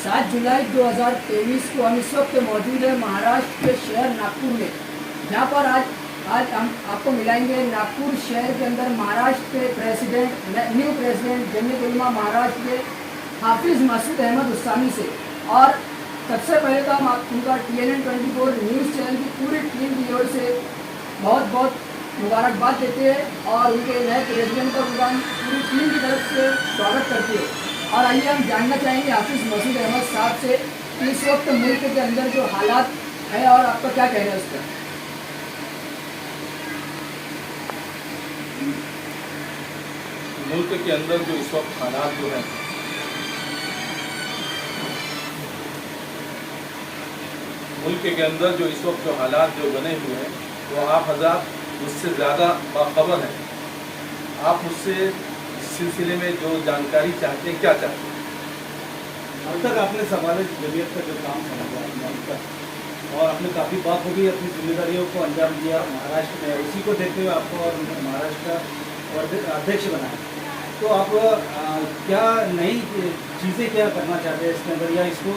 7 जुलाई 2023 को हम इस वक्त मौजूद है महाराष्ट्र के शहर नागपुर में, जहाँ पर आज हम आपको मिलाएंगे नागपुर शहर के अंदर महाराष्ट्र के न्यू प्रेसिडेंट जमीयत उलमा महाराष्ट्र के हाफिज़ मसूद अहमद उस्सामी से। और सबसे पहले तो हम उनका TNN 24 न्यूज़ चैनल की पूरी टीम की ओर से बहुत बहुत मुबारकबाद देते हैं और उनके नए प्रेसिडेंट का पूरी टीम की तरफ से स्वागत करते हैं। और आइए हम जानना चाहेंगे हाफिज़ मसूद अहमद साहब से कि इस वक्त मुल्क के अंदर जो हालात है और आपका क्या कहना है उस पर। मुल्क के अंदर जो इस वक्त हालात जो हैं, मुल्क के अंदर जो इस वक्त जो हालात जो बने हुए हैं वो आप हज़रात मुझसे ज़्यादा बाखबर हैं। आप मुझसे इस सिलसिले में जो जानकारी चाहते हैं, क्या चाहते हैं? अब तक आपने समाज जमीयत का जो काम समझा आपने अब तक, और आपने काफ़ी बाखूबी अपनी जिम्मेदारियों को अंजाम दिया महाराष्ट्र में। उसी को देखते हुए आपको और महाराष्ट्र का अध्यक्ष बनाया, तो आप क्या नई चीज़ें क्या करना चाहते हैं इसके अंदर, या इसको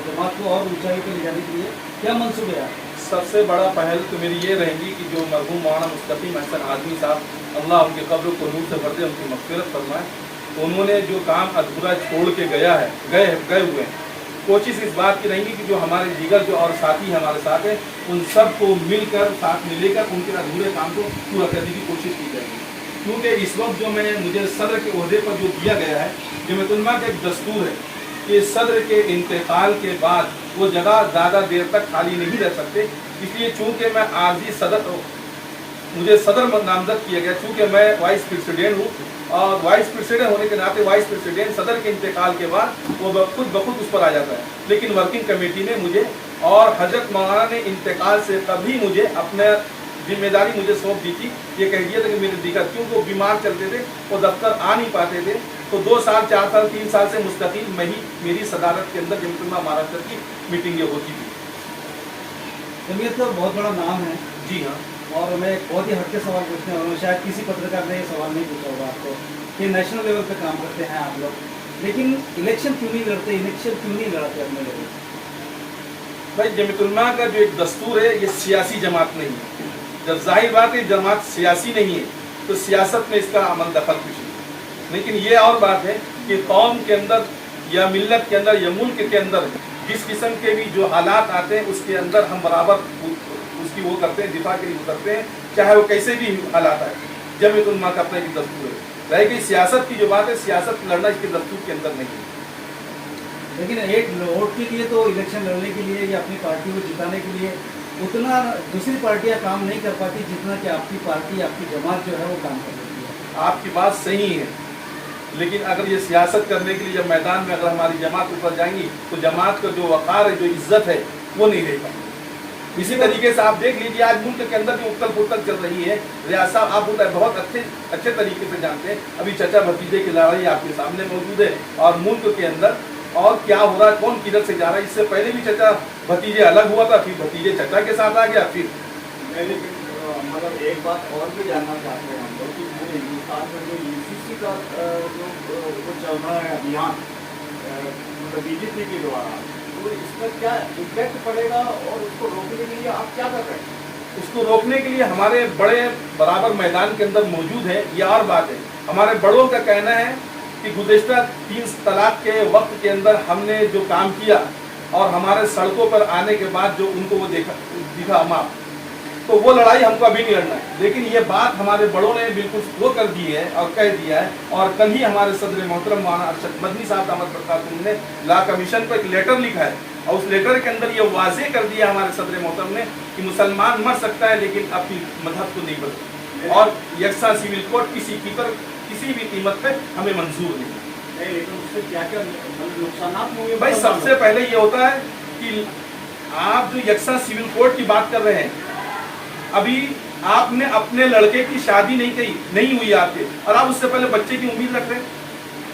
जमात को और ऊंचाई पर ले जाने के लिए क्या मंसूबे हैं? सबसे बड़ा पहल तो मेरी ये रहेगी कि जो मरहूम मौलाना मुस्तकीम अहसन आज़मी साहब, अल्लाह उनके कब्र को नूर से भर दे, उनकी मग़फ़िरत फरमाए, उन्होंने जो काम अधूरा छोड़ के गए हुए हैं, कोशिश इस बात की रहेगी कि जो हमारे दीगर जो और साथी हमारे साथ हैं उन सब को मिलकर साथ में लेकर उनके अधूरे काम को पूरा करने की कोशिश की जाएगी। क्योंकि इस वक्त जो मुझे सदर के ओहदे पर जो दिया गया है, जमीयत उलमा का एक दस्तूर है कि सदर के इंतकाल के बाद वो जगह ज़्यादा देर तक खाली नहीं रह सकते। इसलिए चूँकि मैं आर्जी सदर, मुझे सदर नामजद किया गया, चूँकि मैं वाइस प्रेसिडेंट हूँ और वाइस प्रेसिडेंट होने के नाते वाइस प्रेसिडेंट सदर के इंतकाल के बाद वो खुद ब खुद उस पर आ जाता है। लेकिन वर्किंग कमेटी ने मुझे और हजरत मौलाना ने इंतकाल से कभी मुझे अपने जिम्मेदारी मुझे सौंप दी थी। ये कह दिया था कि मेरे दिक्कत, क्योंकि वो बीमार चलते थे, वो दफ्तर आ नहीं पाते थे, तो 2 साल 4 साल 3 साल से मुस्तकिल मेरी सदारत के अंदर जमीयत उलमा महाराष्ट्र की मीटिंगें होती थी। जमीयत का बहुत बड़ा नाम है। जी हाँ। और मैं एक बहुत ही हटके सवाल पूछने वाला हूँ, शायद किसी पत्रकार ने ये सवाल नहीं पूछा होगा आपको कि नेशनल लेवल पे काम करते हैं आप लोग, लेकिन इलेक्शन क्यों नहीं लड़ते, इलेक्शन क्यों नहीं लड़ते अपने लेवल? भाई, जमीयत उलमा का जो एक दस्तूर है, ये सियासी जमात नहीं है। जब जाहिर बात है जमात सियासी नहीं है तो सियासत में इसका अमल दखल कुछ नहीं। लेकिन ये और बात है कि कौम के अंदर या मिल्लत के अंदर या मुल्क के अंदर जिस किस्म के भी जो हालात आते हैं उसके अंदर हम बराबर उसकी वो करते हैं, दिफा के लिए करते हैं, चाहे वो कैसे भी हालात आए। जमीयत उलमा का अपना एक दस्तूर है। रह गई सियासत की जो बात है, सियासत लड़ना इसके दस्तूर के अंदर नहीं है। लेकिन एक वोट के लिए तो इलेक्शन लड़ने के लिए या अपनी पार्टी को जिताने के लिए उतना दूसरी पार्टियां काम नहीं कर पाती जितना कि आपकी पार्टी, आपकी जमात जो है वो काम कर रही है। आपकी बात सही है, लेकिन अगर ये सियासत करने के लिए जब मैदान में अगर हमारी जमात ऊपर जाएंगी तो जमात का जो वक़ार है, जो इज्जत है, वो नहीं रह पाएगी। इसी तरीके से आप देख लीजिए आज मुल्क के अंदर जो उथल पुथल चल रही है, रियासत आप बहुत अच्छे तरीके से जानते हैं। अभी चचा भतीजे की लड़ाई आपके सामने मौजूद है और मुल्क के अंदर और क्या हो रहा है, कौन किधर से जा रहा है। इससे पहले भी चचा भतीजे अलग हुआ था, फिर भतीजे चचा के साथ आ गया। फिर मतलब एक बात और भी जानना चाहते हैं हम लोग कि पूरे हिंदुस्तान में जो UCC का जो चल रहा है अभियान, मतलब BJP के द्वारा, तो इसमें क्या इम्पैक्ट पड़ेगा और उसको रोकने के लिए आप क्या कर रहे हैं? उसको रोकने के लिए हमारे बड़े बराबर मैदान के अंदर मौजूद है। ये और बात है, हमारे बड़ों का कहना है कि गुज़िश्ता 3 तलाक के वक्त के अंदर हमने जो काम किया और हमारे सड़कों पर आने के बाद जो उनको वो दिखा माप, तो वो लड़ाई हमको अभी नहीं लड़ना है। लेकिन ये बात हमारे बड़ों ने बिल्कुल वो कर दी है और कह दिया है। और कल ही हमारे सदर मोहतरम मौलाना अरशद मदनी साहब दामद बरकातुहू ने लॉ कमीशन को एक लेटर लिखा है और उस लेटर के अंदर ये वाज़ेह कर दिया हमारे सदर मोहतरम ने कि मुसलमान मर सकता है लेकिन अपनी मजहब को नहीं बदल, और यकसा सिविल कोड किसी भी कीमत पे हमें मंजूर नहीं। लेकिन उससे क्या क्या नुकसान होंगे? भाई, सबसे पहले ये होता है कि आप जो यकसा सिविल कोड की बात कर रहे हैं, अभी आपने अपने लड़के की शादी नहीं हुई आपके, और आप उससे पहले बच्चे की उम्मीद रख रहे हैं।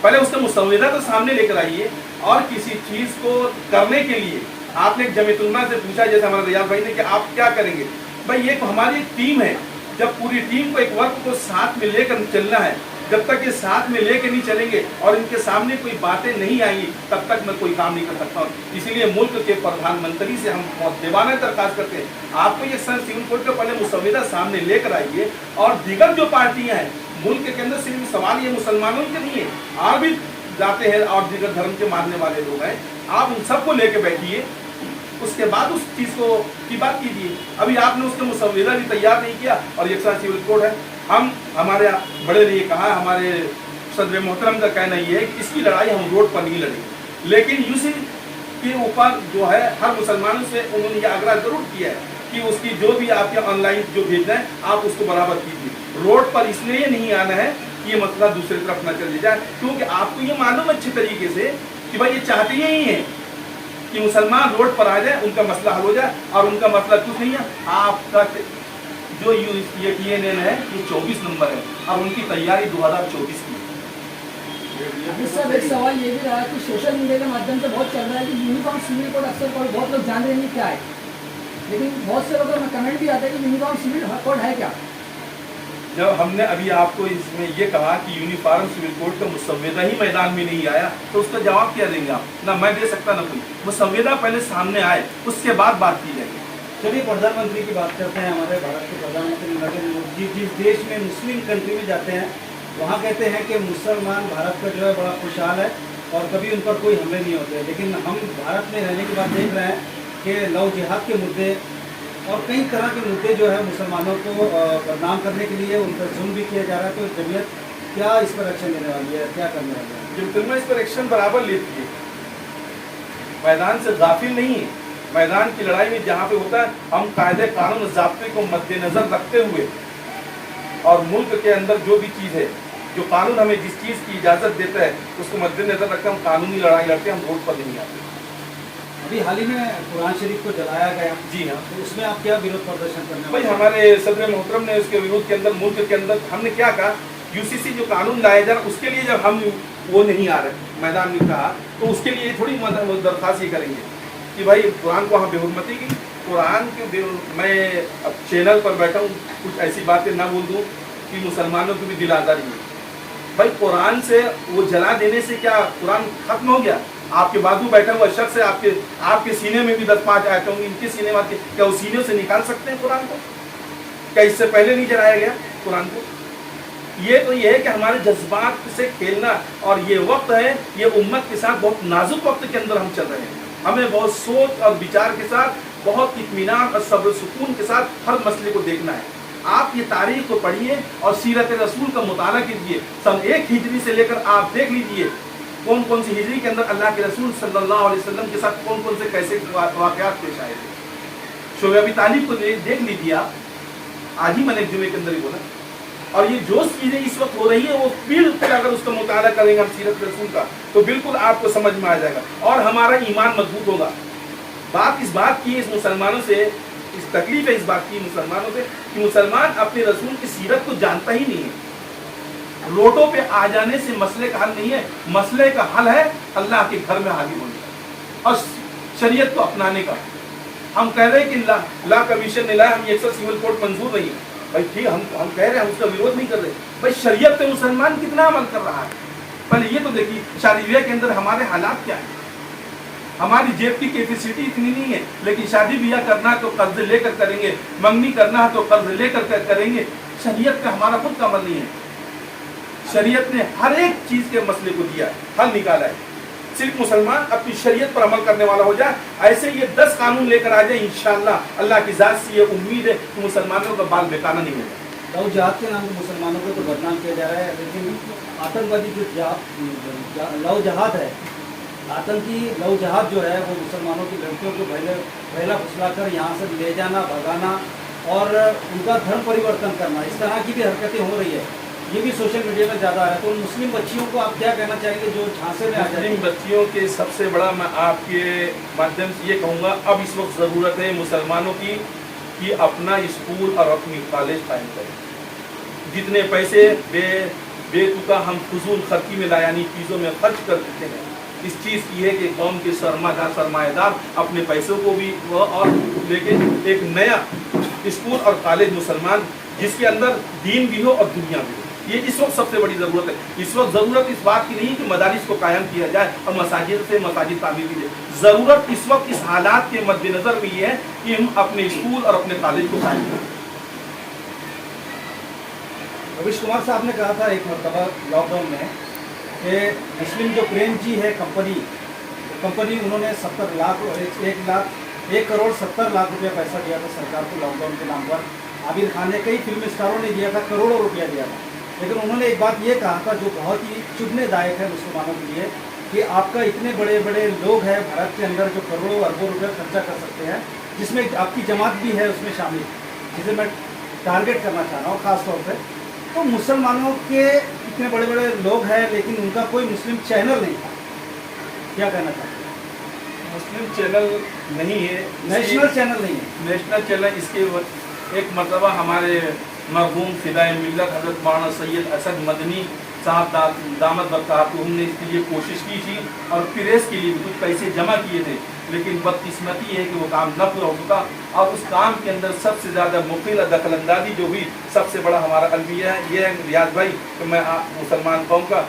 पहले उसका मुसव्विदा तो सामने लेकर आइए, और किसी चीज़ को करने के लिए आपने जमीयत उलमा से पूछा, जैसे हमारे रियाज भाई ने, कि आप क्या करेंगे। भाई, ये हमारी एक टीम है, जब पूरी टीम को एक वर्क को साथ में लेकर चलना है जब तक ये साथ में लेके नहीं चलेंगे और इनके सामने कोई बातें नहीं आएंगी तब तक मैं कोई काम नहीं कर सकता हूँ। इसीलिए मुल्क के प्रधानमंत्री से हम बहुत दीवाना दरखास्त करते हैं, आपको ये सिविल कोड का पहले मुसविदा सामने लेकर आइए और दीगर जो पार्टियां हैं मुल्क के अंदर सिर्फ सवाल ये मुसलमानों के नहीं है, और भी जाते हैं और दीगर धर्म के मानने वाले लोग हैं, आप उन सबको लेके बैठिए, उसके बाद उस चीज को की बात कीजिए। अभी आपने उसका मुसविदा भी तैयार नहीं किया और यकसा सिविल कोड है। हम हमारे बड़े ने कहा, हमारे सदर मोहतरम का कहना ये है कि इसकी लड़ाई हम रोड पर नहीं लड़ेंगे, लेकिन यूसी के ऊपर जो है हर मुसलमानों से उन्होंने ये आग्रह जरूर किया है कि उसकी जो भी आपके ऑनलाइन जो भेजना है आप उसको बराबर कीजिए। रोड पर इसलिए नहीं आना है कि ये मसला दूसरी तरफ न चले जाए, क्योंकि आपको ये मालूम अच्छे तरीके से कि भाई ये चाहते ही है कि मुसलमान रोड पर आ जाए, उनका मसला हल हो जाए, और उनका मसला कुछ नहीं है। आपका जो ये TNN है ये 24 नंबर है और उनकी तैयारी 2024 की है। अभी सब एक सवाल ये भी रहा है कि सोशल मीडिया के माध्यम से बहुत चल रहा है कि यूनिफॉर्म सिविल कोड अक्सर बहुत लोग जान रहे नहीं क्या है, लेकिन बहुत से लोगों में कमेंट भी आता है कि यूनिफॉर्म सिविल कोड है क्या। जब हमने अभी आपको इसमें ये कहा कि यूनिफॉर्म सिविल कोड का मुसविदा ही मैदान में नहीं आया तो उसका जवाब क्या देंगे आप? ना मैं दे सकता ना कोई, मुसविदा पहले सामने आए उसके बाद बात की जाएगी। चलिए प्रधानमंत्री की बात करते हैं। हमारे भारत के प्रधानमंत्री नरेंद्र मोदी जिस देश में मुस्लिम कंट्री में जाते हैं वहाँ कहते हैं कि मुसलमान भारत का जो है बड़ा खुशहाल है और कभी उन पर कोई हमले नहीं होते, लेकिन हम भारत में रहने के बाद देख रहे हैं कि लव जिहाद के मुद्दे और कई तरह के मुद्दे जो है मुसलमानों को बदनाम करने के लिए उन पर जुल्म भी किया जा रहा है। तो जमीयत क्या इस पर एक्शन लेने वाली है, क्या करने वाली है? जब इस पर एक्शन बराबर लेती है, मैदान से गाफिल नहीं है। मैदान की लड़ाई में जहाँ पे होता है हम कायदे कानून ज़ाब्ते को मद्देनजर रखते हुए और मुल्क के अंदर जो भी चीज़ है, जो कानून हमें जिस चीज़ की इजाज़त देता है उसको मद्देनजर रखकर हम कानूनी लड़ाई लड़ते हैं, हम रोड पर नहीं आते। अभी हाल ही में कुरान शरीफ को जलाया गया, जी हाँ, तो उसमें आप क्या विरोध प्रदर्शन करने भाई वाले हैं? हमारे सदर मोहतरम ने उसके विरोध के अंदर मुल्क के अंदर हमने क्या कहा, UCC जो कानून लाया जा रहा उसके लिए जब हम वो नहीं आ रहे मैदान में कहा तो उसके लिए थोड़ी दरख्वास्त ही करेंगे कि भाई कुरान को हम बेहुरमती की, कुरान के मैं अब चैनल पर बैठा हूँ कुछ ऐसी बातें ना बोल दूँ कि मुसलमानों की भी दिल आज़ारी है। भाई कुरान से वो जला देने से क्या कुरान खत्म हो गया? आपके बाजू बैठा हुआ शख्स है, आपके सीने में भी 10-5 आयतें होंगी, इनके सीने में क्या उस सीने से निकाल सकते हैं कुरान को? क्या इससे पहले नहीं जलाया गया कुरान को? ये तो ये है कि हमारे जज्बात से खेलना, और ये वक्त है, ये उम्मत के साथ बहुत नाजुक वक्त के अंदर हम चल रहे हैं। हमें बहुत सोच और विचार के साथ, बहुत इत्मीनान और सब्र सुकून के साथ हर मसले को देखना है। आप ये तारीख को पढ़िए और सीरत रसूल का मुताला कीजिए। सन 1 हिजरी से लेकर आप देख लीजिए कौन कौन सी हिजरी के अंदर अल्लाह के रसूल सल्लल्लाहु अलैहि वसल्लम के साथ कौन कौन से कैसे वाक़यात पेश आए थे। शोएब अबी तालिब को देख लीजिए आप, आज ही मैंने जुमे के अंदर ही बोला। और ये जो चीज़ें इस वक्त हो रही है वो बिल्कुल अगर उसका मुताला करेंगे हम सीरत रसूल का तो बिल्कुल आपको समझ में आ जाएगा और हमारा ईमान मजबूत होगा। बात इस बात की, इस मुसलमानों से इस तकलीफ है इस बात की मुसलमानों से कि मुसलमान अपने रसूल की सीरत को जानता ही नहीं है। रोडों पे आ जाने से मसले का हल नहीं है, मसले का हल है अल्लाह के घर में हाजिर होने का और शरीयत को अपनाने का। हम कह रहे हैं कि ला कमीशन नहीं लाया, हम ये सब सिविल कोड मंजूर नहीं है। भाई ठीक, हम कह रहे हैं, हम उसका विरोध नहीं कर रहे। भाई शरीयत पे मुसलमान कितना अमल कर रहा है, पहले ये तो देखिए। शादी ब्याह के अंदर हमारे हालात क्या है, हमारी जेब की कैपेसिटी इतनी नहीं है, लेकिन शादी ब्याह करना है तो कर्ज लेकर करेंगे, मंगनी करना है तो कर्ज लेकर करेंगे। शरीयत का हमारा खुद का अमल नहीं है। शरीयत ने हर एक चीज के मसले को दिया है, हल निकाला है। सिर्फ मुसलमान अपनी शरीयत पर अमल करने वाला हो जाए, ऐसे ये 10 कानून लेकर आ जाए, इंशाअल्लाह अल्लाह की जात से ये उम्मीद है कि मुसलमानों का बाल बेकाना नहीं होगा। लव जिहाद के नाम पर मुसलमानों को तो बदनाम किया जा रहा है, लेकिन आतंकवादी जो लव जिहाद है, आतंकी लव जिहाद जो है वो मुसलमानों की लड़कियों को पहला फुसलाकर यहाँ से ले जाना, भगाना और उनका धर्म परिवर्तन करना, इस तरह की भी हरकतें हो रही है। ये भी सोशल मीडिया पर ज़्यादा है। तो मुस्लिम बच्चियों को आप क्या कहना चाहेंगे जो झांसे में आ जाए? मुस्लिम बच्चियों के सबसे बड़ा मैं आपके माध्यम से ये कहूँगा, अब इस वक्त ज़रूरत है मुसलमानों की कि अपना स्कूल और अपनी कॉलेज कायम करें। जितने पैसे बेतुका हम फजूल खर्ची में लायानी चीज़ों में खर्च कर देते हैं, इस चीज़ की है कि कौम के सरमाएदार अपने पैसों को भी और लेके एक नया स्कूल और कॉलेज मुसलमान जिसके अंदर दीन भी हो और दुनिया भी हो, ये इस वक्त सबसे बड़ी ज़रूरत है। इस वक्त ज़रूरत इस बात की नहीं कि मदारिस को कायम किया जाए और मसाजिद से मसाजिद तामीर की जाए। ज़रूरत इस वक्त इस हालात के मद्देनज़र में ये है कि हम अपने स्कूल और अपने कॉलेज को कायम करें। रवीश कुमार साहब ने कहा था एक मरतबा लॉकडाउन में कि मुस्लिम जो प्रेम जी है कंपनी उन्होंने 1 करोड़ 70 लाख रुपया पैसा दिया था सरकार को लॉकडाउन के नाम पर। आबिर खान ने, कई फिल्म स्टारों ने दिया था, करोड़ों रुपया दिया था। लेकिन उन्होंने एक बात ये कहा था जो बहुत ही चुभनेदायक है मुसलमानों के लिए कि आपका इतने बड़े बड़े लोग हैं भारत के अंदर जो करोड़ों अरबों रुपये खर्चा कर सकते हैं, जिसमें आपकी जमात भी है उसमें शामिल, जिसे मैं टारगेट करना चाह रहा हूँ ख़ास तौर पर। तो मुसलमानों के इतने बड़े बड़े लोग हैं लेकिन उनका कोई मुस्लिम चैनल नहीं था, क्या कहना चाहते हैं? मुस्लिम चैनल नहीं है, नेशनल चैनल नहीं है। नेशनल चैनल इसके एक मरतबा हमारे मरहूम फिदाए मिल्लत हज़रत मौलाना सैयद असद मदनी साहब दामद बरकातहू ने इसके लिए कोशिश की थी और प्रेस के लिए भी कुछ पैसे जमा किए थे, लेकिन बदकिस्मती है कि वो काम न पूरा हो सका। और उस काम के अंदर सबसे ज़्यादा मुखिल दखलंदाजी जो हुई, सबसे बड़ा हमारा अलविया है ये है रियाज भाई कि मैं मुसलमान कौम का